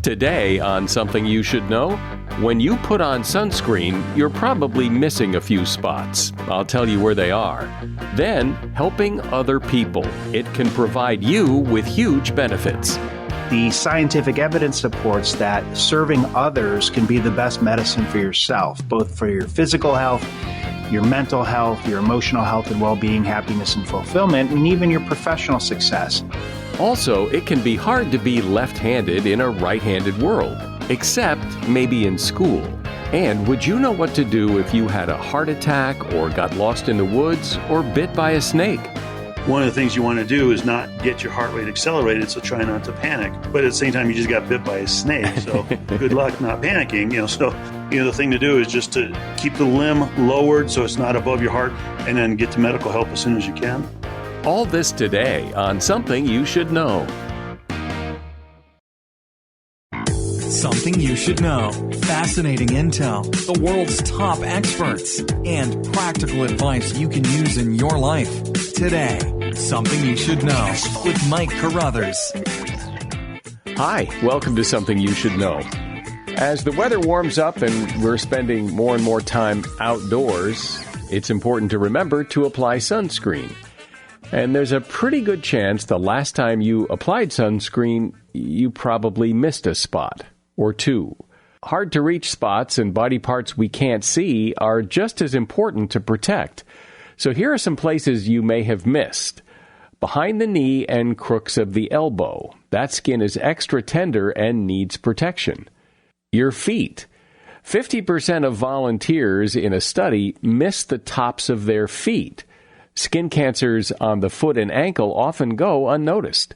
Today on Something You Should Know, when you put on sunscreen, you're probably missing a few spots. I'll tell you where they are. Then, helping other people. It can provide you with huge benefits. The scientific evidence supports that serving others can be the best medicine for yourself, both for your physical health, your mental health, your emotional health and well-being, happiness and fulfillment, and even your professional success. Also, it can be hard to be left-handed in a right-handed world, except maybe in school. And would you know what to do if you had a heart attack or got lost in the woods or bit by a snake? One of the things you want to do is not get your heart rate accelerated, so try not to panic. But at the same time, you just got bit by a snake, so good luck not panicking. The thing to do is just to keep the limb lowered so it's not above your heart, and then get to medical help as soon as you can. All this today on Something You Should Know. Something you should know. Fascinating intel, the world's top experts, and practical advice you can use in your life. Today, Something You Should Know with Mike Carruthers. Hi, welcome to Something You Should Know. As the weather warms up and we're spending more and more time outdoors, it's important to remember to apply sunscreen. And there's a pretty good chance the last time you applied sunscreen, you probably missed a spot or two. Hard-to-reach spots and body parts we can't see are just as important to protect. So here are some places you may have missed. Behind the knee and crooks of the elbow. That skin is extra tender and needs protection. Your feet. 50% of volunteers in a study missed the tops of their feet. Skin cancers on the foot and ankle often go unnoticed.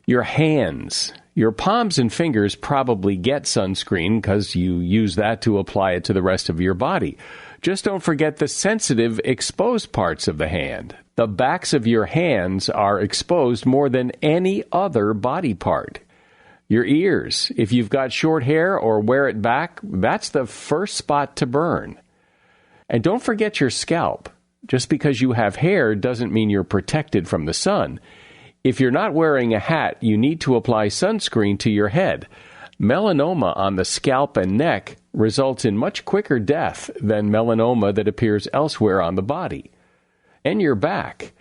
Your hands. Your palms and fingers probably get sunscreen because you use that to apply it to the rest of your body. Just don't forget the sensitive, exposed parts of the hand. The backs of your hands are exposed more than any other body part. Your ears. If you've got short hair or wear it back, that's the first spot to burn. And don't forget your scalp. Just because you have hair doesn't mean you're protected from the sun. If you're not wearing a hat, you need to apply sunscreen to your head. Melanoma on the scalp and neck results in much quicker death than melanoma that appears elsewhere on the body. And your back.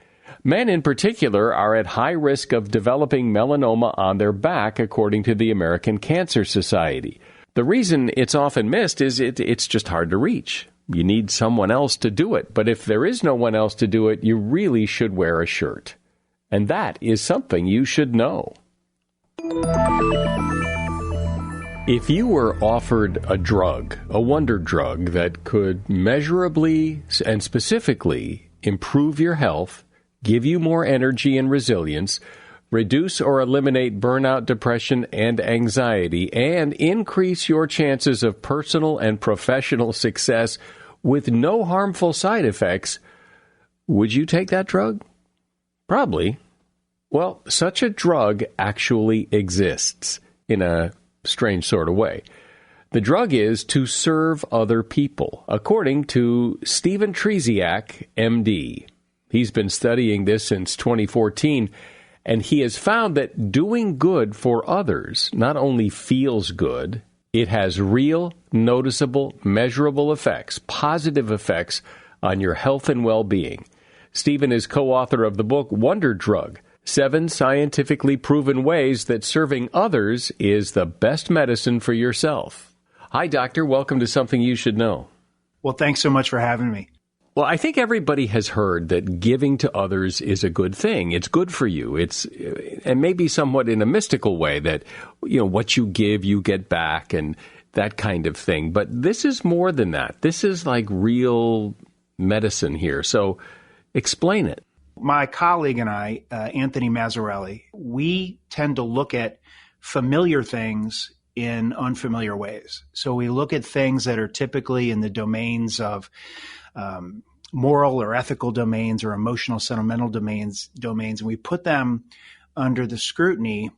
Men in particular are at high risk of developing melanoma on their back, according to the American Cancer Society. The reason it's often missed is it's just hard to reach. You need someone else to do it, but if there is no one else to do it, you really should wear a shirt. And that is something you should know. If you were offered a drug, a wonder drug that could measurably and specifically improve your health, give you more energy and resilience, reduce or eliminate burnout, depression, and anxiety, and increase your chances of personal and professional success with no harmful side effects, would you take that drug? Probably. Well, such a drug actually exists in a strange sort of way. The drug is to serve other people, according to Stephen Trzeciak, MD. He's been studying this since 2014, and he has found that doing good for others not only feels good, it has real, noticeable, measurable effects, positive effects on your health and well-being. Stephen is co-author of the book Wonder Drug, 7 scientifically proven ways that serving others is the best medicine for yourself. Hi, Doctor. Welcome to Something You Should Know. Well, thanks so much for having me. Well, I think everybody has heard that giving to others is a good thing. It's good for you. And maybe somewhat in a mystical way that, what you give, you get back and that kind of thing. But this is more than that. This is like real medicine here. So explain it. My colleague and I, Anthony Mazzarelli, we tend to look at familiar things in unfamiliar ways. So we look at things that are typically in the domains of moral or ethical domains or emotional, sentimental domains, and we put them under the scrutiny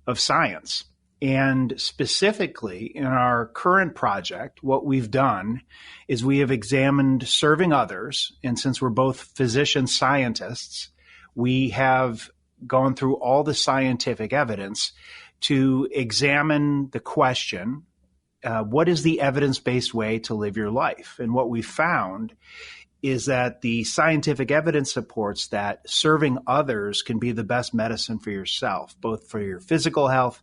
of science. And specifically in our current project, what we've done is we have examined serving others. And since we're both physician scientists, we have gone through all the scientific evidence to examine the question, what is the evidence-based way to live your life? And what we found is that the scientific evidence supports that serving others can be the best medicine for yourself, both for your physical health,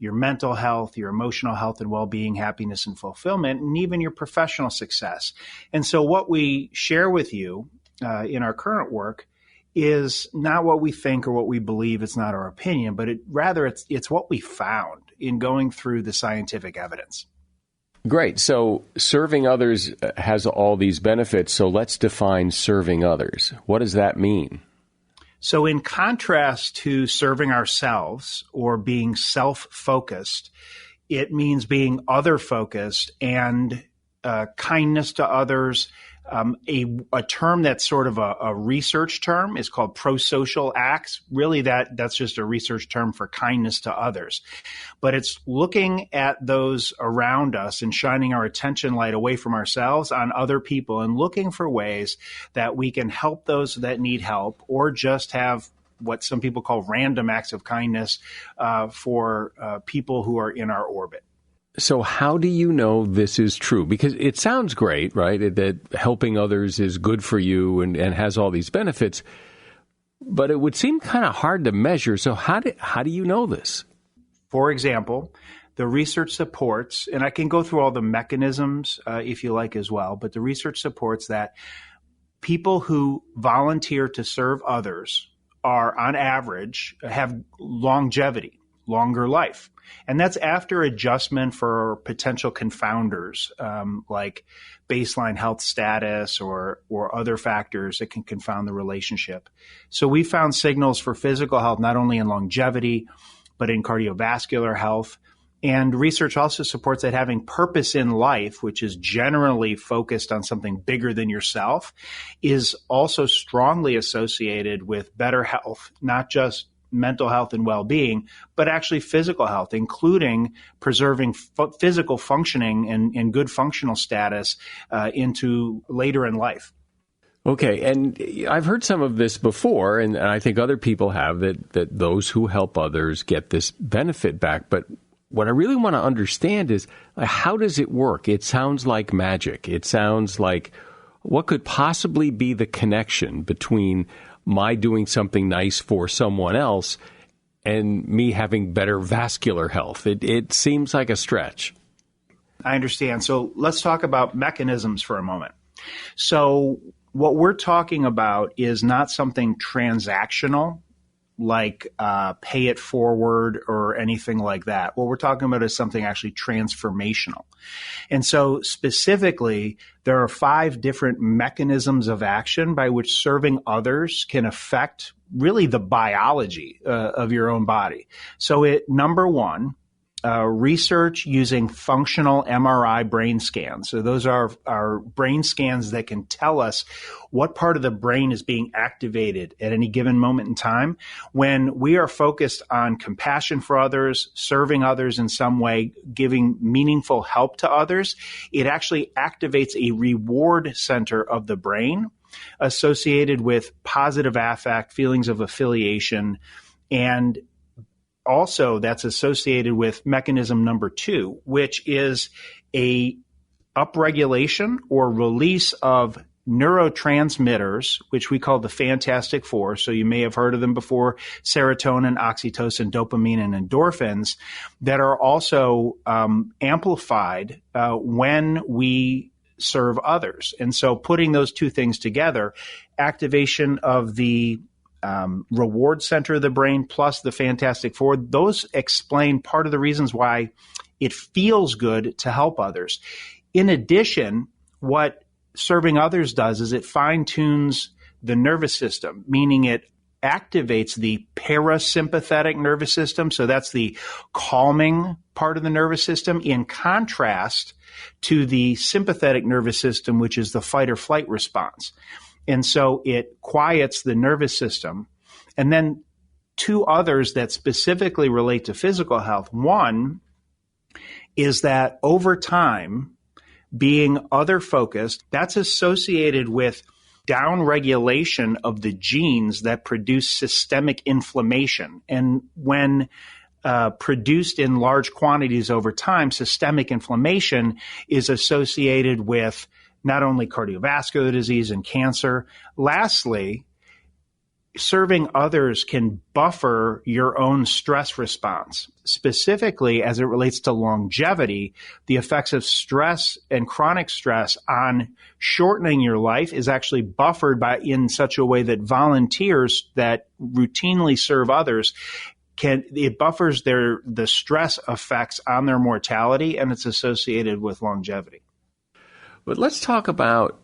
your mental health, your emotional health and well-being, happiness and fulfillment, and even your professional success. And so what we share with you in our current work is not what we think or what we believe. It's not our opinion, but it's what we found in going through the scientific evidence. Great. So serving others has all these benefits. So let's define serving others. What does that mean? So in contrast to serving ourselves or being self-focused, it means being other-focused and kindness to others. A term that's sort of a research term is called prosocial acts. Really, that's just a research term for kindness to others. But it's looking at those around us and shining our attention light away from ourselves on other people and looking for ways that we can help those that need help or just have what some people call random acts of kindness for people who are in our orbit. So how do you know this is true? Because it sounds great, right, that helping others is good for you and has all these benefits, but it would seem kind of hard to measure. So how do you know this? For example, the research supports, and I can go through all the mechanisms if you like as well, but the research supports that people who volunteer to serve others are, on average, have longevity, longer life. And that's after adjustment for potential confounders like baseline health status or other factors that can confound the relationship. So we found signals for physical health, not only in longevity, but in cardiovascular health. And research also supports that having purpose in life, which is generally focused on something bigger than yourself, is also strongly associated with better health, not just mental health and well-being, but actually physical health, including preserving physical functioning and good functional status into later in life. Okay, and I've heard some of this before, and I think other people have, that those who help others get this benefit back. But what I really want to understand is, how does it work? It sounds like magic. It sounds like, what could possibly be the connection between my doing something nice for someone else and me having better vascular health? It seems like a stretch. I understand. So let's talk about mechanisms for a moment. So what we're talking about is not something transactional like pay it forward or anything like that. What we're talking about is something actually transformational. And so specifically, there are 5 different mechanisms of action by which serving others can affect really the biology of your own body. So number 1, research using functional MRI brain scans. So those are brain scans that can tell us what part of the brain is being activated at any given moment in time. When we are focused on compassion for others, serving others in some way, giving meaningful help to others, it actually activates a reward center of the brain associated with positive affect, feelings of affiliation, and also that's associated with mechanism number 2, which is a upregulation or release of neurotransmitters, which we call the Fantastic Four. So you may have heard of them before: serotonin, oxytocin, dopamine, and endorphins, that are also amplified when we serve others. And so putting those two things together, activation of the reward center of the brain plus the Fantastic Four, those explain part of the reasons why it feels good to help others. In addition, what serving others does is it fine-tunes the nervous system, meaning it activates the parasympathetic nervous system. So that's the calming part of the nervous system, in contrast to the sympathetic nervous system, which is the fight or flight response. And so it quiets the nervous system. And then 2 others that specifically relate to physical health. One is that over time, being other-focused, that's associated with downregulation of the genes that produce systemic inflammation. And when produced in large quantities over time, systemic inflammation is associated with not only cardiovascular disease and cancer. Lastly, serving others can buffer your own stress response. Specifically, as it relates to longevity, the effects of stress and chronic stress on shortening your life is actually buffered by in such a way that volunteers that routinely serve others it buffers the stress effects on their mortality, and it's associated with longevity. But let's talk about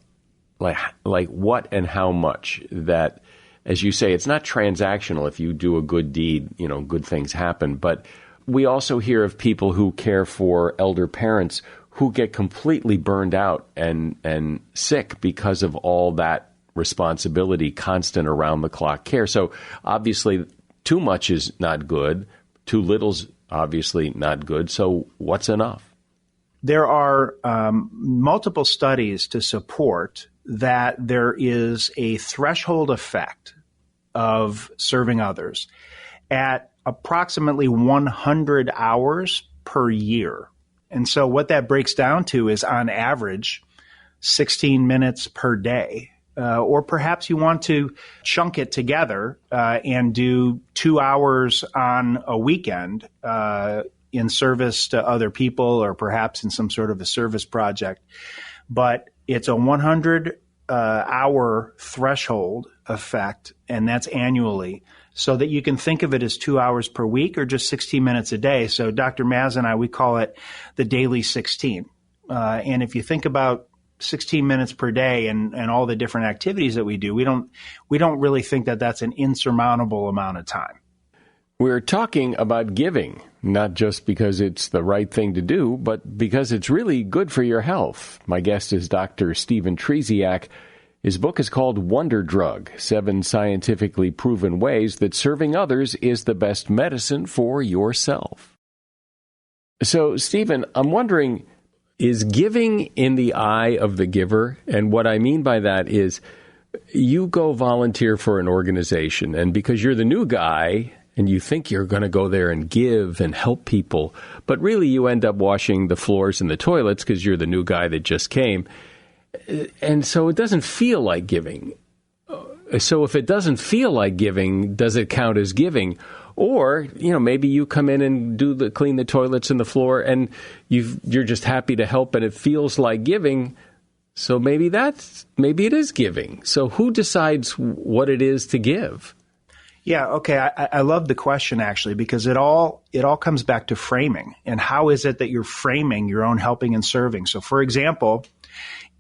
like what and how much that, as you say, it's not transactional. If you do a good deed, good things happen. But we also hear of people who care for elder parents who get completely burned out and sick because of all that responsibility, constant around-the-clock care. So obviously, too much is not good. Too little's obviously not good. So what's enough? There are multiple studies to support that there is a threshold effect of serving others at approximately 100 hours per year. And so what that breaks down to is, on average, 16 minutes per day. Or perhaps you want to chunk it together and do 2 hours on a weekend in service to other people, or perhaps in some sort of a service project. But it's a 100-hour threshold effect, and that's annually, so that you can think of it as 2 hours per week or just 16 minutes a day. So Dr. Maz and I, we call it the daily 16. And if you think about 16 minutes per day and all the different activities that we do, we don't really think that that's an insurmountable amount of time. We're talking about giving, not just because it's the right thing to do, but because it's really good for your health. My guest is Dr. Stephen Trzeciak. His book is called Wonder Drug, 7 Scientifically Proven Ways That Serving Others is the Best Medicine for Yourself. So, Stephen, I'm wondering, is giving in the eye of the giver? And what I mean by that is you go volunteer for an organization, and because you're the new guy and you think you're going to go there and give and help people, but really you end up washing the floors and the toilets because you're the new guy that just came. And so it doesn't feel like giving. So if it doesn't feel like giving, does it count as giving? Or, maybe you come in and clean the toilets and the floor, and you're just happy to help, and it feels like giving. So maybe it is giving. So who decides what it is to give? Yeah, okay. I love the question, actually, because it all comes back to framing. And how is it that you're framing your own helping and serving? So, for example,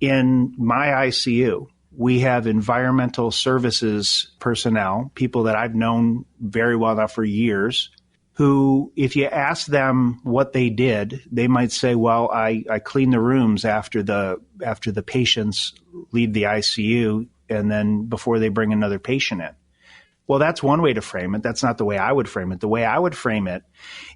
in my ICU, we have environmental services personnel, people that I've known very well now for years, who, if you ask them what they did, they might say, well, I clean the rooms after the patients leave the ICU and then before they bring another patient in. Well, that's one way to frame it. That's not the way I would frame it. The way I would frame it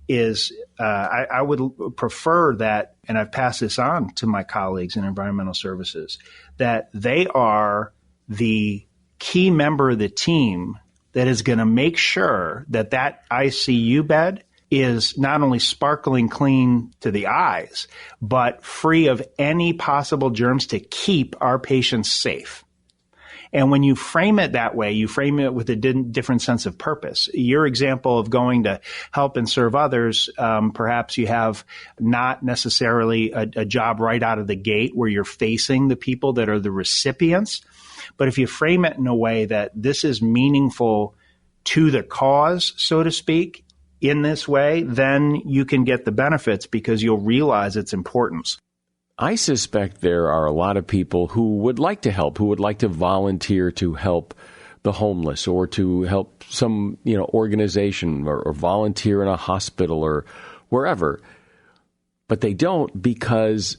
is I would prefer that, and I've passed this on to my colleagues in environmental services, that they are the key member of the team that is going to make sure that ICU bed is not only sparkling clean to the eyes, but free of any possible germs to keep our patients safe. And when you frame it that way, you frame it with a different sense of purpose. Your example of going to help and serve others, perhaps you have not necessarily a job right out of the gate where you're facing the people that are the recipients. But if you frame it in a way that this is meaningful to the cause, so to speak, in this way, then you can get the benefits because you'll realize its importance. I suspect there are a lot of people who would like to help, who would like to volunteer to help the homeless or to help some, organization or volunteer in a hospital or wherever. But they don't because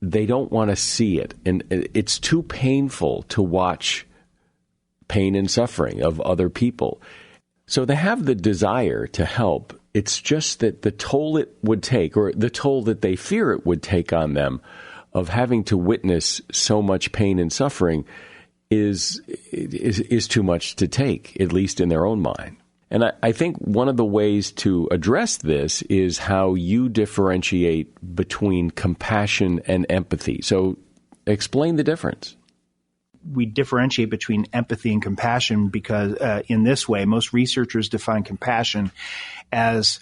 they don't want to see it. And it's too painful to watch pain and suffering of other people. So they have the desire to help. It's just that the toll it would take, or the toll that they fear it would take on them of having to witness so much pain and suffering is too much to take, at least in their own mind. And I think one of the ways to address this is how you differentiate between compassion and empathy. So explain the difference. We differentiate between empathy and compassion because in this way, most researchers define compassion as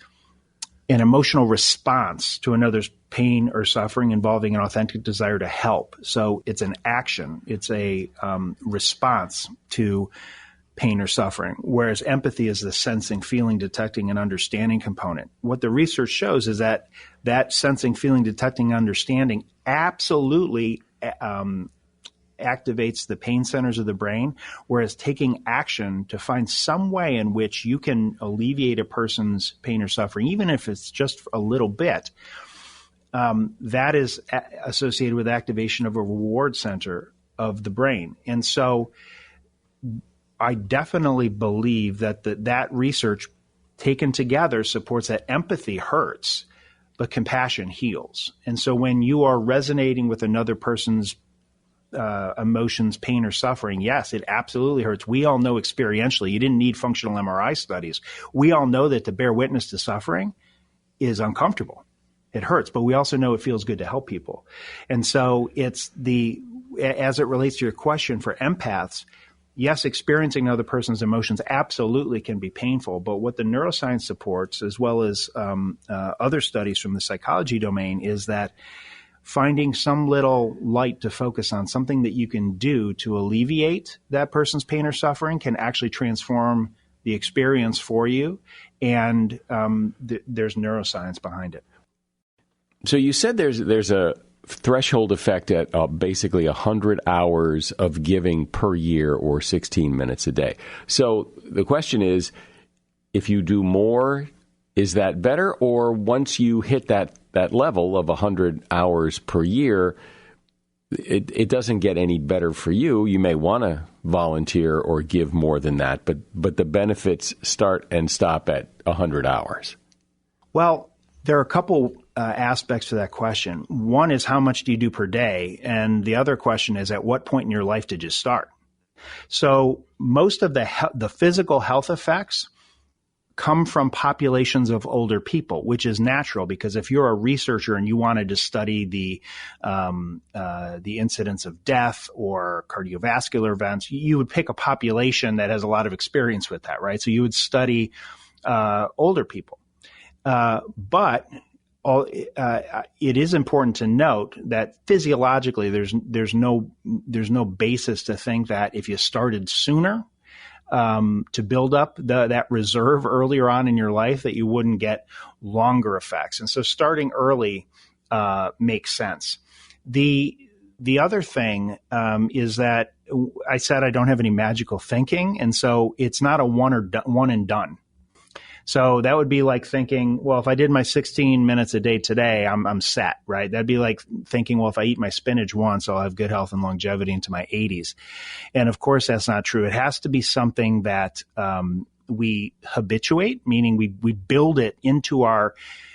an emotional response to another's pain or suffering involving an authentic desire to help. So it's an action. It's a response to pain or suffering, whereas empathy is the sensing, feeling, detecting, and understanding component. What the research shows is that sensing, feeling, detecting, understanding absolutely activates the pain centers of the brain, whereas taking action to find some way in which you can alleviate a person's pain or suffering, even if it's just a little bit, that is associated with activation of a reward center of the brain. And so I definitely believe that that research taken together supports that empathy hurts, but compassion heals. And so when you are resonating with another person's emotions, pain, or suffering, yes, it absolutely hurts. We all know experientially, you didn't need functional MRI studies. We all know that to bear witness to suffering is uncomfortable. It hurts, but we also know it feels good to help people. And so as it relates to your question for empaths, yes, experiencing another person's emotions absolutely can be painful, but what the neuroscience supports, as well as other studies from the psychology domain, is that finding some little light to focus on, something that you can do to alleviate that person's pain or suffering, can actually transform the experience for you, and there's neuroscience behind it. So you said there's a threshold effect at basically 100 hours of giving per year, or 16 minutes a day. So the question is, if you do more, is that better? Or once you hit that level of 100 hours per year, it doesn't get any better for you. You may want to volunteer or give more than that, but the benefits start and stop at 100 hours. Well, there are a couple aspects to that question. One is, how much do you do per day? And the other question is, at what point in your life did you start? So most of the physical health effects come from populations of older people, which is natural, because if you're a researcher and you wanted to study the incidence of death or cardiovascular events, you would pick a population that has a lot of experience with that, right? So you would study older people. But it is important to note that physiologically, there's no basis to think that if you started sooner, to build up that reserve earlier on in your life, that you wouldn't get longer effects. And so starting early makes sense. The other thing is that I said I don't have any magical thinking, and so it's not a one and done. So that would be like thinking, well, if I did my 16 minutes a day today, I'm set, right? That'd be like thinking, well, if I eat my spinach once, I'll have good health and longevity into my 80s. And of course, that's not true. It has to be something that we habituate, meaning we build it into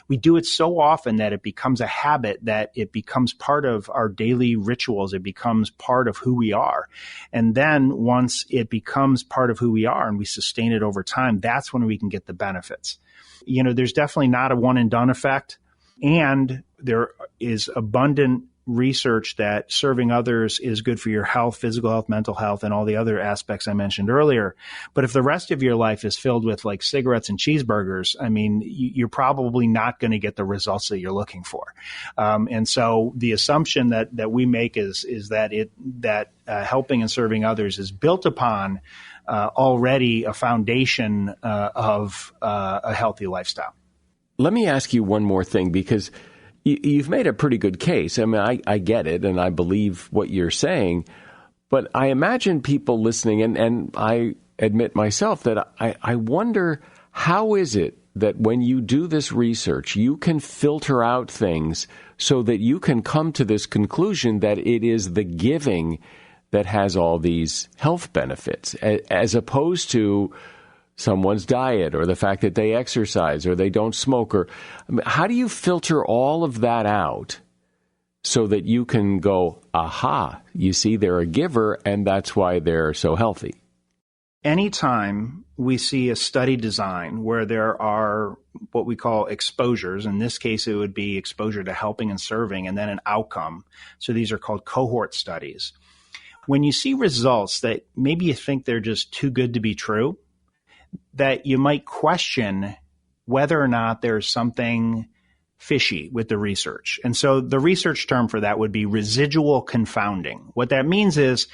we do it so often that it becomes a habit, that it becomes part of our daily rituals. It becomes part of who we are. And then once it becomes part of who we are and we sustain it over time, that's when we can get the benefits. There's definitely not a one and done effect. And there is abundant research that serving others is good for your health, physical health, mental health, and all the other aspects I mentioned earlier. But if the rest of your life is filled with like cigarettes and cheeseburgers, I mean, you're probably not going to get the results that you're looking for. And so the assumption that we make is that helping and serving others is built upon already a foundation of a healthy lifestyle. Let me ask you one more thing, because you've made a pretty good case. I mean, I get it, and I believe what you're saying, but I imagine people listening, and I admit myself that I wonder, how is it that when you do this research, you can filter out things so that you can come to this conclusion that it is the giving that has all these health benefits, as opposed to someone's diet or the fact that they exercise or they don't smoke? Or how do you filter all of that out so that you can go, aha, you see, they're a giver and that's why they're so healthy? anytime we see a study design where there are what we call exposures, in this case, it would be exposure to helping and serving, and then an outcome. So these are called cohort studies. When you see results that maybe you think they're just too good to be true, that you might question whether or not there's something fishy with the research. And so the research term for that would be residual confounding. What that means is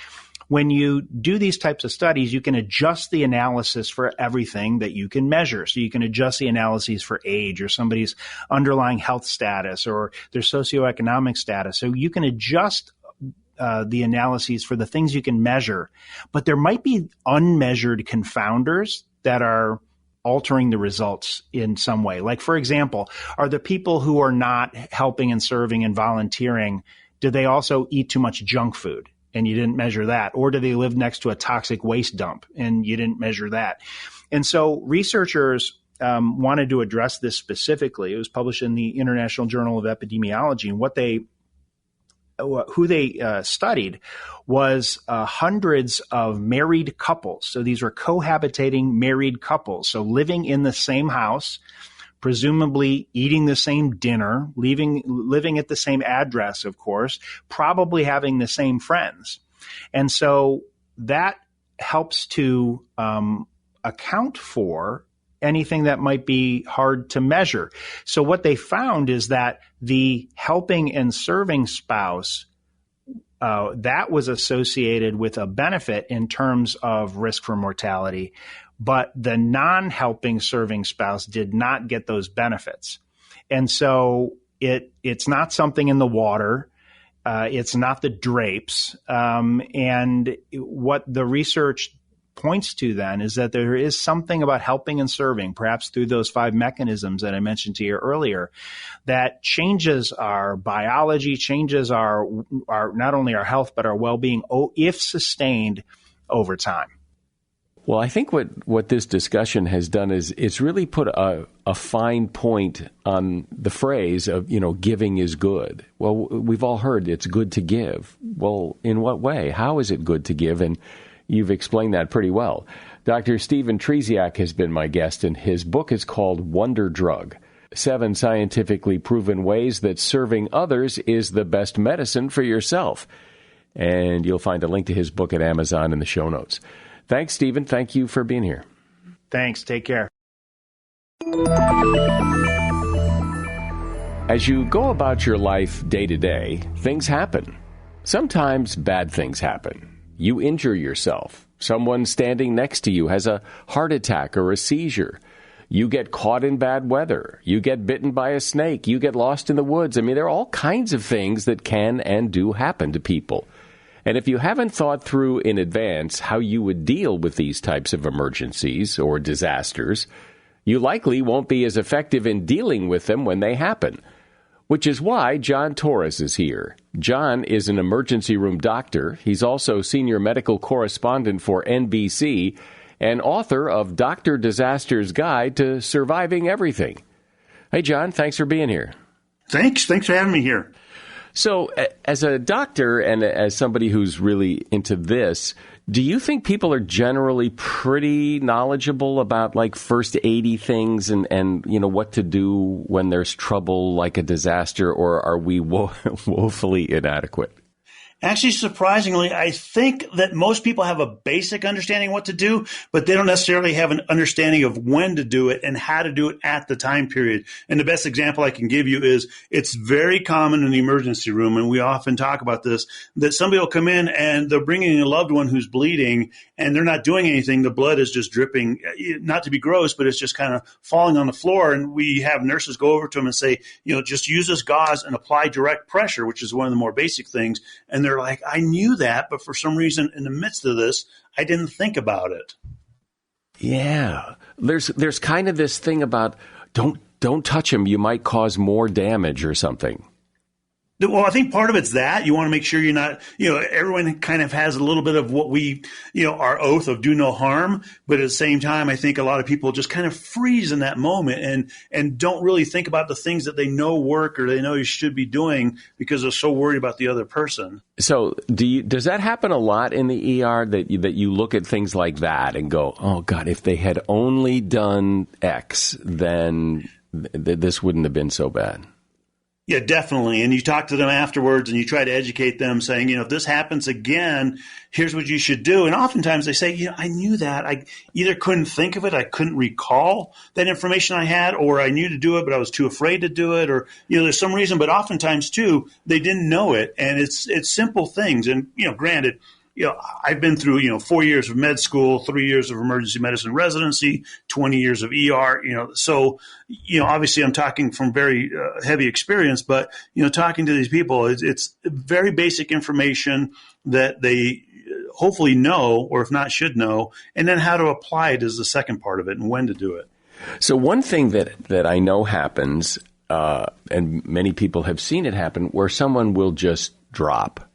when you do these types of studies, you can adjust the analysis for everything that you can measure. So you can adjust the analyses for age or somebody's underlying health status or their socioeconomic status. So you can adjust the analyses for the things you can measure, but there might be unmeasured confounders that are altering the results in some way. Like, for example, are the people who are not helping and serving and volunteering, do they also eat too much junk food? And you didn't measure that. Or do they live next to a toxic waste dump and you didn't measure that? And so researchers wanted to address this specifically. It was published in the International Journal of Epidemiology. And who they studied was hundreds of married couples. So these were cohabitating married couples. So living in the same house, presumably eating the same dinner, living at the same address, of course, probably having the same friends. And so that helps to account for anything that might be hard to measure. So what they found is that the helping and serving spouse, that was associated with a benefit in terms of risk for mortality, but the non-helping serving spouse did not get those benefits. And so it's not something in the water. It's not the drapes. And what the research points to then is that there is something about helping and serving, perhaps through those 5 mechanisms that I mentioned to you earlier, that changes our biology, changes our not only our health, but our well-being, if sustained over time. Well, I think what this discussion has done is it's really put a fine point on the phrase of, giving is good. Well, we've all heard it's good to give. Well, in what way? How is it good to give? And you've explained that pretty well. Dr. Stephen Trzeciak has been my guest, and his book is called Wonder Drug: 7 Scientifically Proven Ways That Serving Others is the Best Medicine for Yourself. And you'll find a link to his book at Amazon in the show notes. Thanks, Stephen. Thank you for being here. Thanks. Take care. As you go about your life day to day, things happen. Sometimes bad things happen. You injure yourself. Someone standing next to you has a heart attack or a seizure. You get caught in bad weather. You get bitten by a snake. You get lost in the woods. I mean, there are all kinds of things that can and do happen to people. And if you haven't thought through in advance how you would deal with these types of emergencies or disasters, you likely won't be as effective in dealing with them when they happen. Which is why John Torres is here. John is an emergency room doctor. He's also senior medical correspondent for NBC and author of Dr. Disaster's Guide to Surviving Everything. Hey, John, thanks for being here. Thanks for having me here. So, as a doctor and as somebody who's really into this, do you think people are generally pretty knowledgeable about first aid-y things and what to do when there's trouble like a disaster, or are we woefully inadequate? Actually, surprisingly, I think that most people have a basic understanding of what to do, but they don't necessarily have an understanding of when to do it and how to do it at the time period. And the best example I can give you is it's very common in the emergency room, and we often talk about this, that somebody will come in and they're bringing in a loved one who's bleeding and they're not doing anything. The blood is just dripping, not to be gross, but it's just kind of falling on the floor. And we have nurses go over to them and say, just use this gauze and apply direct pressure, which is one of the more basic things. And they're like, I knew that, but for some reason in the midst of this, I didn't think about it. Yeah. There's kind of this thing about don't touch him. You might cause more damage or something. Well, I think part of it's that you want to make sure you're not, everyone kind of has a little bit of what we, our oath of do no harm. But at the same time, I think a lot of people just kind of freeze in that moment and don't really think about the things that they know work or they know you should be doing because they're so worried about the other person. So does that happen a lot in the ER that you look at things like that and go, oh, God, if they had only done X, then this wouldn't have been so bad? Yeah, definitely. And you talk to them afterwards and you try to educate them saying, if this happens again, here's what you should do. And oftentimes they say, I knew that. I either couldn't think of it, I couldn't recall that information I had, or I knew to do it, but I was too afraid to do it, or, there's some reason. But oftentimes, too, they didn't know it. And it's simple things. And, granted, I've been through, 4 years of med school, 3 years of emergency medicine residency, 20 years of ER, so, obviously I'm talking from very heavy experience, but, talking to these people, it's very basic information that they hopefully know, or if not should know, and then how to apply it is the second part of it and when to do it. So one thing that I know happens, and many people have seen it happen, where someone will just drop.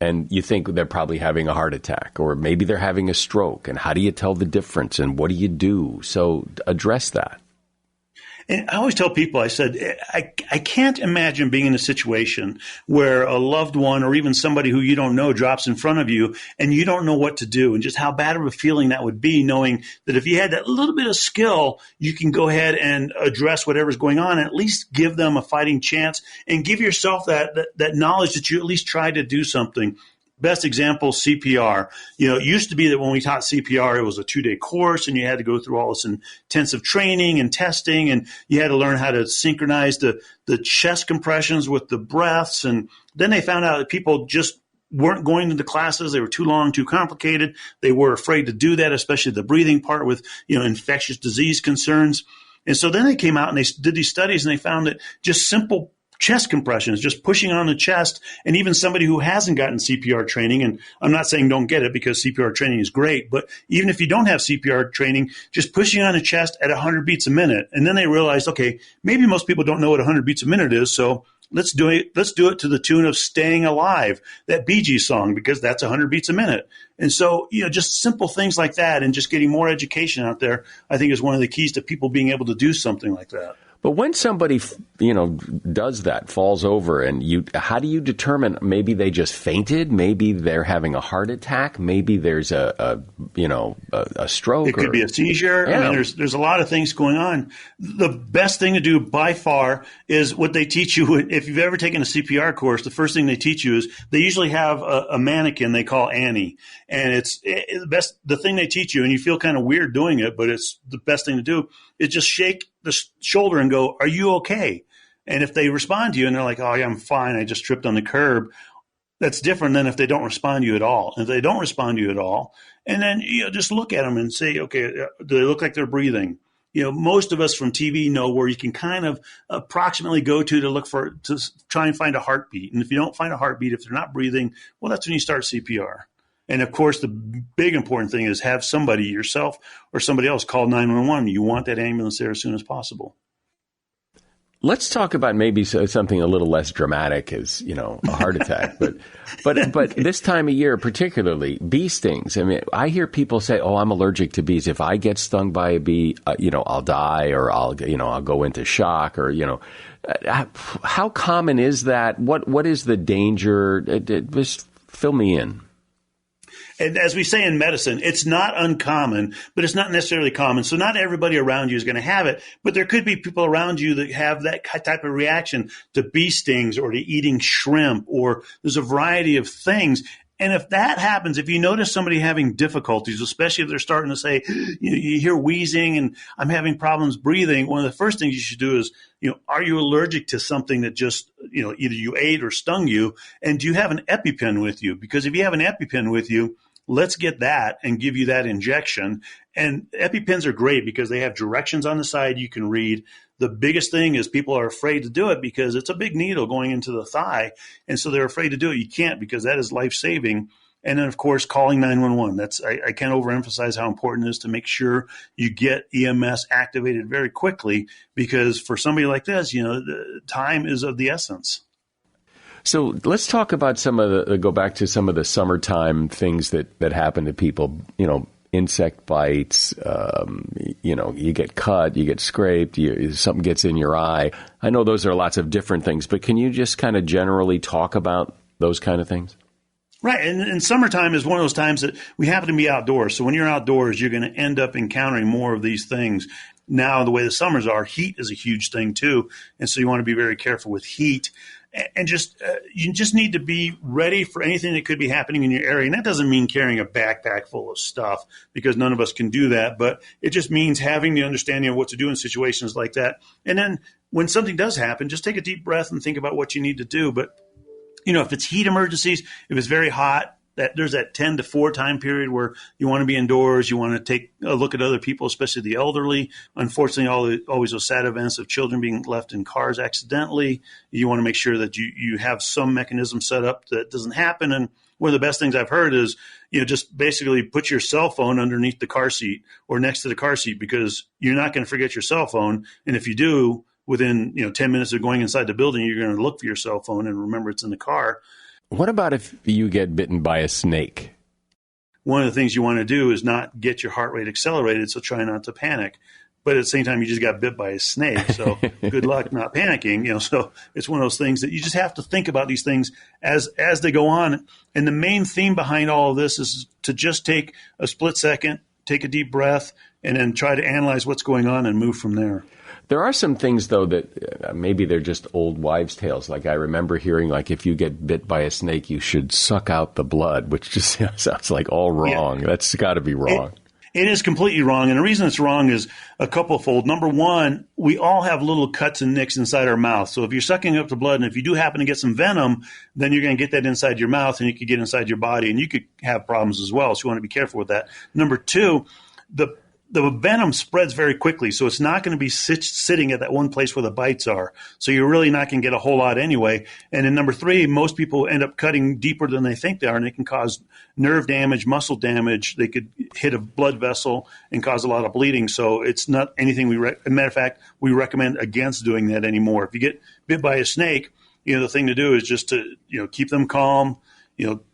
And you think they're probably having a heart attack, or maybe they're having a stroke. And how do you tell the difference? And what do you do? So address that. And I always tell people, I said, I can't imagine being in a situation where a loved one or even somebody who you don't know drops in front of you and you don't know what to do, and just how bad of a feeling that would be, knowing that if you had that little bit of skill, you can go ahead and address whatever's going on, and at least give them a fighting chance and give yourself that knowledge that you at least tried to do something. Best example, CPR. It used to be that when we taught CPR, it was a 2-day course and you had to go through all this intensive training and testing, and you had to learn how to synchronize the chest compressions with the breaths. And then they found out that people just weren't going to the classes. They were too long, too complicated. They were afraid to do that, especially the breathing part with, infectious disease concerns. And so then they came out and they did these studies and they found that just simple chest compressions, just pushing on the chest, and even somebody who hasn't gotten CPR training, and I'm not saying don't get it because CPR training is great, but even if you don't have CPR training, just pushing on the chest at 100 beats a minute. And then they realized, okay, maybe most people don't know what 100 beats a minute is, so let's do it to the tune of Staying Alive, that Bee Gees song, because that's 100 beats a minute. And so, just simple things like that and just getting more education out there, I think, is one of the keys to people being able to do something like that. But when somebody, does that, falls over, and how do you determine maybe they just fainted, maybe they're having a heart attack, maybe there's a stroke? It could be a seizure. Yeah. I mean, there's a lot of things going on. The best thing to do by far is what they teach you. If you've ever taken a CPR course, the first thing they teach you is they usually have a mannequin they call Annie. And it's the thing they teach you, and you feel kind of weird doing it, but it's the best thing to do, is just shake the shoulder and go, "Are you okay?" And if they respond to you and they're like, "Oh, yeah, I'm fine, I just tripped on the curb," that's different than if they don't respond to you at all. If they don't respond to you at all, and then just look at them and say, "Okay, do they look like they're breathing?" Most of us from TV know where you can kind of approximately go to try and find a heartbeat. And if you don't find a heartbeat, if they're not breathing, well, that's when you start CPR. And of course, the big important thing is have somebody, yourself or somebody else, call 911. You want that ambulance there as soon as possible. Let's talk about maybe something a little less dramatic as, a heart attack. But this time of year, particularly bee stings. I mean, I hear people say, "Oh, I'm allergic to bees. If I get stung by a bee, I'll die, or I'll go into shock, or, how common is that? What is the danger? Just fill me in. And as we say in medicine, it's not uncommon, but it's not necessarily common. So not everybody around you is going to have it, but there could be people around you that have that type of reaction to bee stings or to eating shrimp, or there's a variety of things. And if that happens, if you notice somebody having difficulties, especially if they're starting to say, you hear wheezing and I'm having problems breathing, one of the first things you should do is, are you allergic to something that just, either you ate or stung you? And do you have an EpiPen with you? Because if you have an EpiPen with you, let's get that and give you that injection. And EpiPens are great because they have directions on the side you can read. The biggest thing is people are afraid to do it because it's a big needle going into the thigh. And so they're afraid to do it. You can't, because that is life-saving. And then, of course, calling 911. I can't overemphasize how important it is to make sure you get EMS activated very quickly, because for somebody like this, the time is of the essence. So let's talk about go back to some of the summertime things that happen to people, insect bites, you get cut, you get scraped, something gets in your eye. I know those are lots of different things, but can you just kind of generally talk about those kind of things? Right. And summertime is one of those times that we happen to be outdoors. So when you're outdoors, you're going to end up encountering more of these things. Now, the way the summers are, heat is a huge thing too. And so you want to be very careful with heat. And you just need to be ready for anything that could be happening in your area. And that doesn't mean carrying a backpack full of stuff, because none of us can do that. But it just means having the understanding of what to do in situations like that. And then when something does happen, just take a deep breath and think about what you need to do. But, if it's heat emergencies, if it's very hot, there's that 10 to 4 time period where you want to be indoors. You want to take a look at other people, especially the elderly. Unfortunately, always those sad events of children being left in cars accidentally. You want to make sure that you have some mechanism set up that doesn't happen. And one of the best things I've heard is, just basically put your cell phone underneath the car seat or next to the car seat, because you're not going to forget your cell phone. And if you do, within 10 minutes of going inside the building, you're going to look for your cell phone and remember it's in the car. What about if you get bitten by a snake? One of the things you want to do is not get your heart rate accelerated, so try not to panic. But at the same time, you just got bit by a snake, so good luck not panicking. So it's one of those things that you just have to think about these things as they go on. And the main theme behind all of this is to just take a split second, take a deep breath, and then try to analyze what's going on and move from there. There are some things, though, that maybe they're just old wives' tales. Like I remember hearing, if you get bit by a snake, you should suck out the blood, which just sounds like all wrong. Yeah. That's got to be wrong. It is completely wrong. And the reason it's wrong is a couple-fold. Number one, we all have little cuts and nicks inside our mouth. So if you're sucking up the blood and if you do happen to get some venom, then you're going to get that inside your mouth and it could get inside your body and you could have problems as well. So you want to be careful with that. Number two, the venom spreads very quickly, so it's not going to be sitting at that one place where the bites are. So you're really not going to get a whole lot anyway. And then number three, most people end up cutting deeper than they think they are, and it can cause nerve damage, muscle damage. They could hit a blood vessel and cause a lot of bleeding. So it's not anything matter of fact, we recommend against doing that anymore. If you get bit by a snake, the thing to do is just to, keep them calm.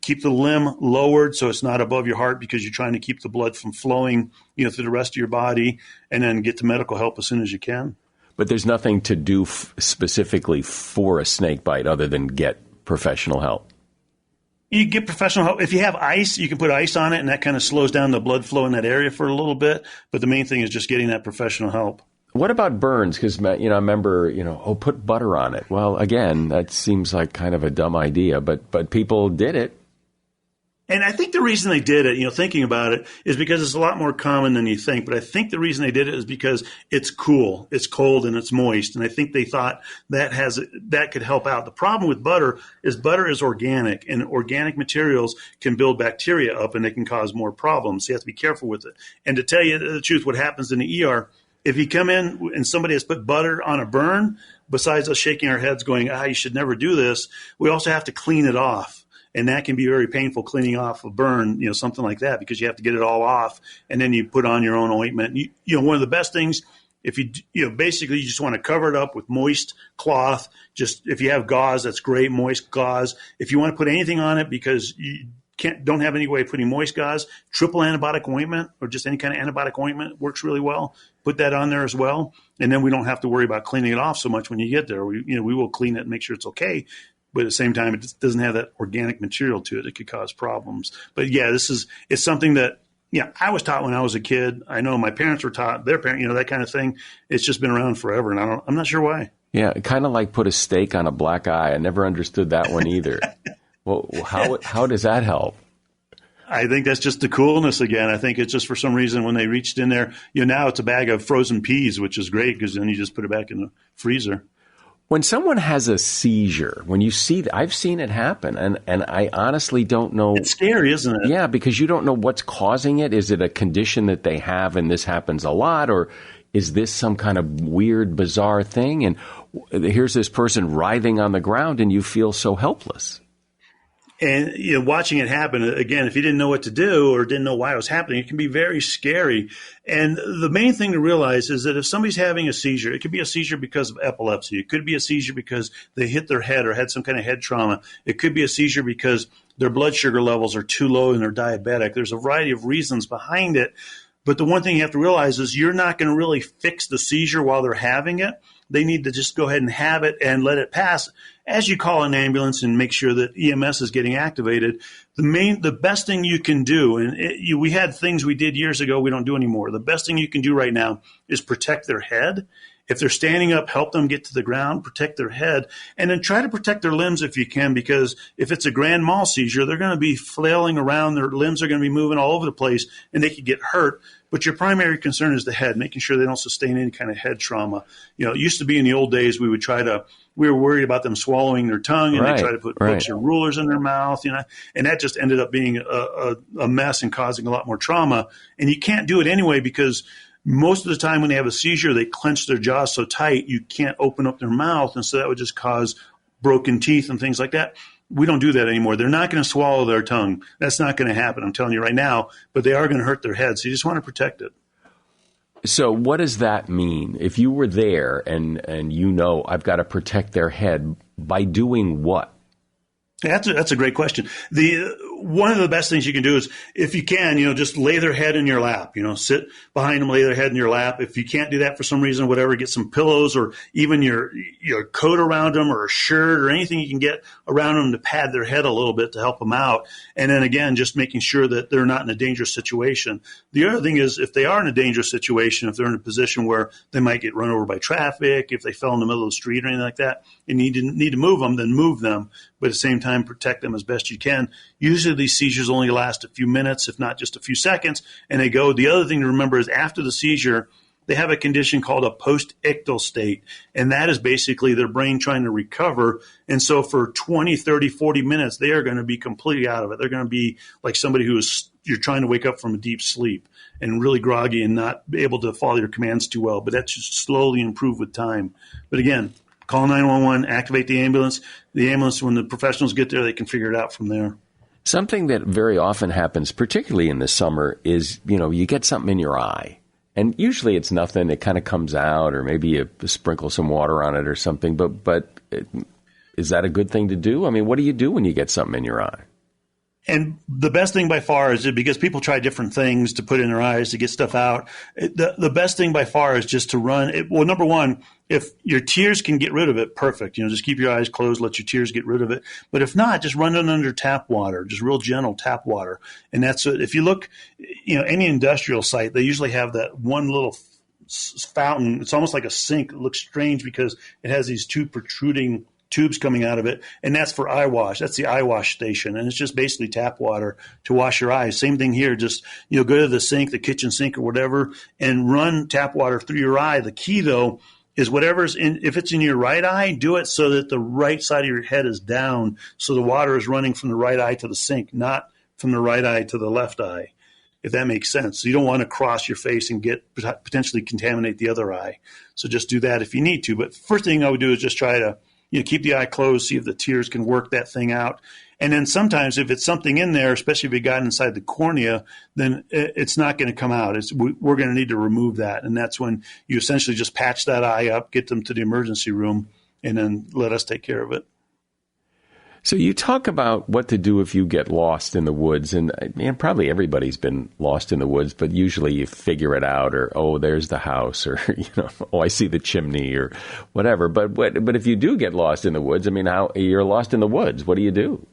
Keep the limb lowered so it's not above your heart, because you're trying to keep the blood from flowing, through the rest of your body, and then get to medical help as soon as you can. But there's nothing to do specifically for a snake bite other than get professional help. You get professional help. If you have ice, you can put ice on it, and that kind of slows down the blood flow in that area for a little bit. But the main thing is just getting that professional help. What about burns? Because, I remember, put butter on it. Well, again, that seems like kind of a dumb idea, but people did it. And I think the reason they did it, thinking about it, is because it's a lot more common than you think. But I think the reason they did it is because it's cool, it's cold, and it's moist. And I think they thought that could help out. The problem with butter is organic, and organic materials can build bacteria up, and they can cause more problems. So you have to be careful with it. And to tell you the truth, what happens in the ER, if you come in and somebody has put butter on a burn, besides us shaking our heads going, you should never do this, we also have to clean it off. And that can be very painful, cleaning off a burn, something like that, because you have to get it all off. And then you put on your own ointment. One of the best things, if basically you just want to cover it up with moist cloth. Just if you have gauze, that's great, moist gauze. If you want to put anything on it because you don't have any way of putting moist gauze, triple antibiotic ointment or just any kind of antibiotic ointment works really well. Put that on there as well. And then we don't have to worry about cleaning it off so much when you get there. We will clean it and make sure it's okay. But at the same time, it doesn't have that organic material to it. It could cause problems. But yeah, it's something that, I was taught when I was a kid. I know my parents were taught, their parents, that kind of thing. It's just been around forever. And I'm not sure why. Yeah. Kind of like put a steak on a black eye. I never understood that one either. Well, how does that help? I think that's just the coolness again. I think it's just for some reason when they reached in there, now it's a bag of frozen peas, which is great because then you just put it back in the freezer. When someone has a seizure, when you see that, I've seen it happen, and I honestly don't know. It's scary, isn't it? Yeah, because you don't know what's causing it. Is it a condition that they have and this happens a lot, or is this some kind of weird, bizarre thing? And here's this person writhing on the ground and you feel so helpless. And watching it happen, again, if you didn't know what to do or didn't know why it was happening, it can be very scary. And the main thing to realize is that if somebody's having a seizure, it could be a seizure because of epilepsy. It could be a seizure because they hit their head or had some kind of head trauma. It could be a seizure because their blood sugar levels are too low and they're diabetic. There's a variety of reasons behind it. But the one thing you have to realize is you're not going to really fix the seizure while they're having it. They need to just go ahead and have it and let it pass as you call an ambulance and make sure that EMS is getting activated. The best thing you can do, and we had things we did years ago we don't do anymore. The best thing you can do right now is protect their head. If they're standing up, help them get to the ground, protect their head, and then try to protect their limbs if you can, because if it's a grand mal seizure, they're going to be flailing around. Their limbs are going to be moving all over the place, and they could get hurt. But your primary concern is the head, making sure they don't sustain any kind of head trauma. It used to be in the old days we were worried about them swallowing their tongue, and they try to put hooks or rulers in their mouth, and that just ended up being a mess and causing a lot more trauma. And you can't do it anyway because most of the time when they have a seizure, they clench their jaws so tight you can't open up their mouth, and so that would just cause broken teeth and things like that. We don't do that anymore. They're not going to swallow their tongue. That's not going to happen, I'm telling you right now, but they are going to hurt their head, so you just want to protect it. So what does that mean? If you were there and I've got to protect their head, by doing what? That's a great question. One of the best things you can do is, if you can, just lay their head in your lap. Sit behind them, lay their head in your lap. If you can't do that for some reason, whatever, get some pillows or even your coat around them or a shirt or anything you can get around them to pad their head a little bit to help them out. And then again, just making sure that they're not in a dangerous situation. The other thing is, if they are in a dangerous situation, if they're in a position where they might get run over by traffic, if they fell in the middle of the street or anything like that, and you need to move them, then move them. But at the same time, protect them as best you can. Usually these seizures only last a few minutes, if not just a few seconds, and they go. The other thing to remember is after the seizure, they have a condition called a post-ictal state, and that is basically their brain trying to recover. And so for 20, 30, 40 minutes, they are going to be completely out of it. They're going to be like somebody you're trying to wake up from a deep sleep and really groggy and not able to follow your commands too well. But that should slowly improve with time. But again, call 911, activate the ambulance. The ambulance, when the professionals get there, they can figure it out from there. Something that very often happens, particularly in the summer, is, you get something in your eye. And usually it's nothing. It kind of comes out, or maybe you sprinkle some water on it or something. But is that a good thing to do? I mean, what do you do when you get something in your eye? And the best thing by far is, because people try different things to put in their eyes to get stuff out, the best thing by far is just to run. Well, number one, if your tears can get rid of it, perfect. Just keep your eyes closed, let your tears get rid of it. But if not, just run it under tap water, just real gentle tap water. And that's if you look, any industrial site, they usually have that one little fountain. It's almost like a sink. It looks strange because it has these two protruding tubes coming out of it, and that's for eye wash. That's the eye wash station, and it's just basically tap water to wash your eyes. Same thing here. Just go to the sink, the kitchen sink or whatever, and run tap water through your eye. The key though is whatever's in. If it's in your right eye, do it so that the right side of your head is down, so the water is running from the right eye to the sink, not from the right eye to the left eye. If that makes sense. So you don't want to cross your face and potentially contaminate the other eye. So just do that if you need to. But first thing I would do is just try to keep the eye closed, see if the tears can work that thing out. And then sometimes if it's something in there, especially if it got inside the cornea, then it's not going to come out. We're going to need to remove that. And that's when you essentially just patch that eye up, get them to the emergency room, and then let us take care of it. So you talk about what to do if you get lost in the woods, and probably everybody's been lost in the woods, but usually you figure it out, or, oh, there's the house, or, oh, I see the chimney, or whatever. But if you do get lost in the woods, how you're lost in the woods, what do you do?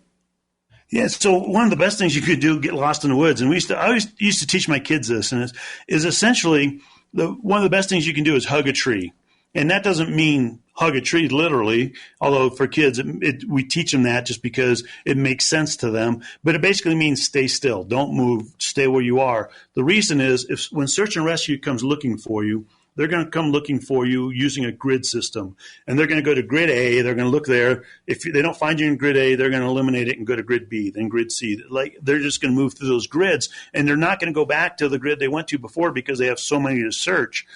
Yeah, so one of the best things you could do, get lost in the woods, and I always used to teach my kids this, and is essentially one of the best things you can do is hug a tree. And that doesn't mean hug a tree literally, although for kids, we teach them that just because it makes sense to them. But it basically means stay still. Don't move. Stay where you are. The reason is when search and rescue comes looking for you, they're going to come looking for you using a grid system. And they're going to go to grid A. They're going to look there. If they don't find you in grid A, they're going to eliminate it and go to grid B, then grid C. They're just going to move through those grids. And they're not going to go back to the grid they went to before because they have so many to search.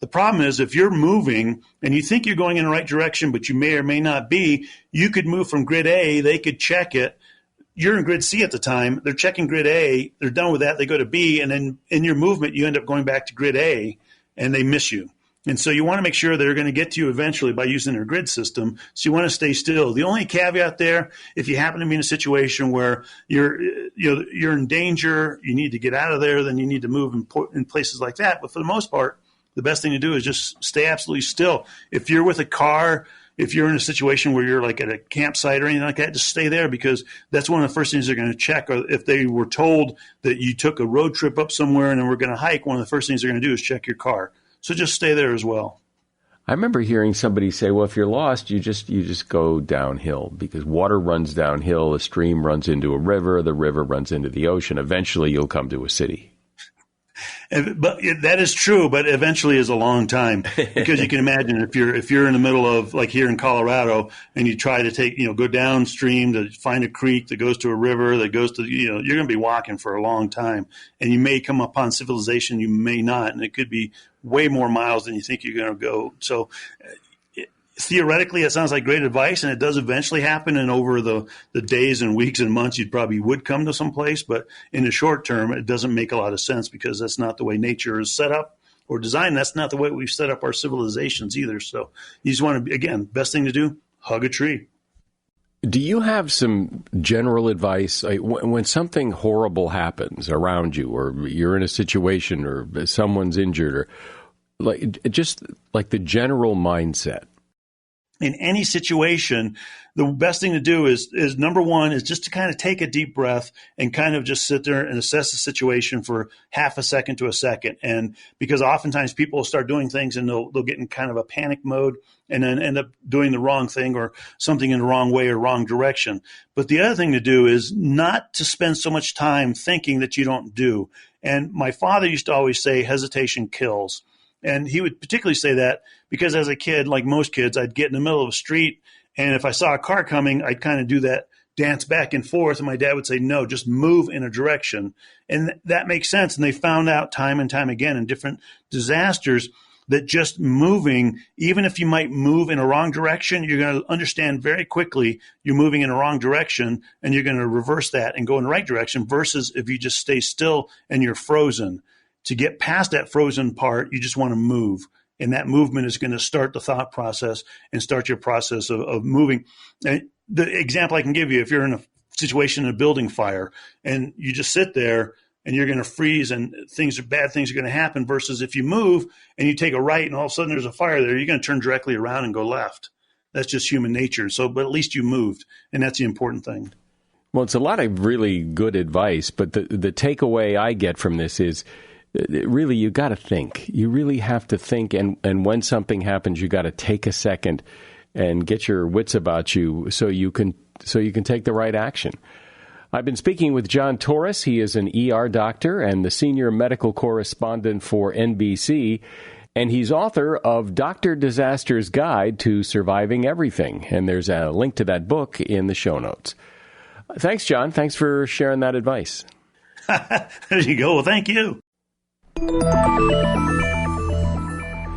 The problem is if you're moving and you think you're going in the right direction, but you may or may not be, you could move from grid A, they could check it, you're in grid C at the time, they're checking grid A, they're done with that, they go to B, and then in your movement, you end up going back to grid A, and they miss you. And so you want to make sure they're going to get to you eventually by using their grid system. So you want to stay still. The only caveat there, if you happen to be in a situation where you're in danger, you need to get out of there, then you need to move in places like that. But for the most part, the best thing to do is just stay absolutely still. If you're with a car, if you're in a situation where you're like at a campsite or anything like that, just stay there, because that's one of the first things they're going to check. Or if they were told that you took a road trip up somewhere and then we're going to hike, one of the first things they're going to do is check your car. So just stay there as well. I remember hearing somebody say, well, if you're lost, you just go downhill, because water runs downhill, a stream runs into a river, the river runs into the ocean. Eventually you'll come to a city. But that is true, but eventually is a long time, because you can imagine if you're in the middle of, like here in Colorado, and you try to go downstream to find a creek that goes to a river that goes to, you're going to be walking for a long time, and you may come upon civilization, you may not, and it could be way more miles than you think you're going to go. So theoretically, it sounds like great advice, and it does eventually happen. And over the days and weeks and months, you probably would come to some place. But in the short term, it doesn't make a lot of sense, because that's not the way nature is set up or designed. That's not the way we've set up our civilizations either. So you just want to, again, best thing to do, hug a tree. Do you have some general advice when something horrible happens around you, or you're in a situation, or someone's injured, or just the general mindset? In any situation, the best thing to do is number one is just to kind of take a deep breath and kind of just sit there and assess the situation for half a second to a second. And because oftentimes people will start doing things and they'll get in kind of a panic mode and then end up doing the wrong thing or something in the wrong way or wrong direction. But the other thing to do is not to spend so much time thinking that you don't do. And my father used to always say, hesitation kills. And he would particularly say that because as a kid, like most kids, I'd get in the middle of a street, and if I saw a car coming, I'd kind of do that dance back and forth, and my dad would say, no, just move in a direction. And that makes sense. And they found out time and time again in different disasters that just moving, even if you might move in a wrong direction, you're going to understand very quickly you're moving in a wrong direction, and you're going to reverse that and go in the right direction, versus if you just stay still and you're frozen. To get past that frozen part, you just want to move. And that movement is going to start the thought process and start your process of moving. And the example I can give you, if you're in a situation in a building fire and you just sit there and you're going to freeze and bad things are going to happen, versus if you move and you take a right and all of a sudden there's a fire there, you're going to turn directly around and go left. That's just human nature. So, but at least you moved, and that's the important thing. Well, it's a lot of really good advice, but the takeaway I get from this is, really, you got to think. You really have to think, and when something happens, you got to take a second and get your wits about you so you can take the right action. I've been speaking with John Torres. He is an ER doctor and the senior medical correspondent for NBC, and he's author of Dr. Disaster's Guide to Surviving Everything. And there's a link to that book in the show notes. Thanks, John. Thanks for sharing that advice. There you go. Well, thank you.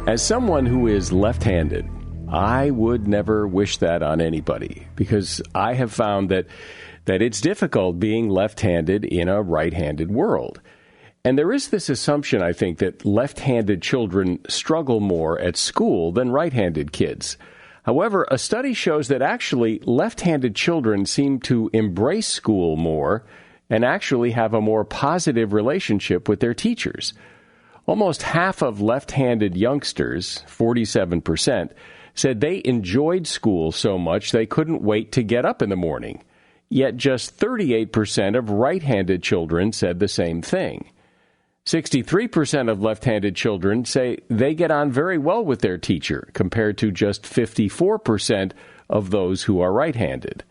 As someone who is left-handed, I would never wish that on anybody, because I have found that it's difficult being left-handed in a right-handed world. And there is this assumption, I think, that left-handed children struggle more at school than right-handed kids. However, a study shows that actually left-handed children seem to embrace school more and actually have a more positive relationship with their teachers. Almost half of left-handed youngsters, 47%, said they enjoyed school so much they couldn't wait to get up in the morning. Yet just 38% of right-handed children said the same thing. 63% of left-handed children say they get on very well with their teacher, compared to just 54% of those who are right-handed.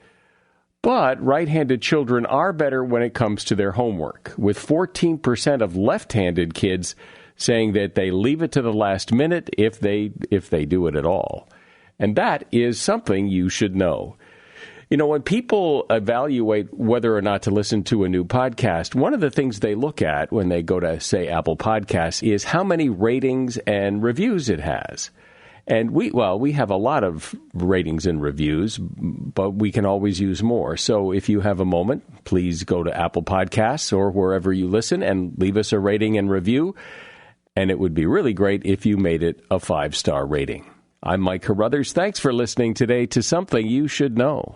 But right-handed children are better when it comes to their homework, with 14% of left-handed kids saying that they leave it to the last minute if they do it at all. And that is something you should know. You know, when people evaluate whether or not to listen to a new podcast, one of the things they look at when they go to, say, Apple Podcasts is how many ratings and reviews it has. And we have a lot of ratings and reviews, but we can always use more. So if you have a moment, please go to Apple Podcasts or wherever you listen and leave us a rating and review. And it would be really great if you made it a 5-star rating. I'm Mike Carruthers. Thanks for listening today to Something You Should Know.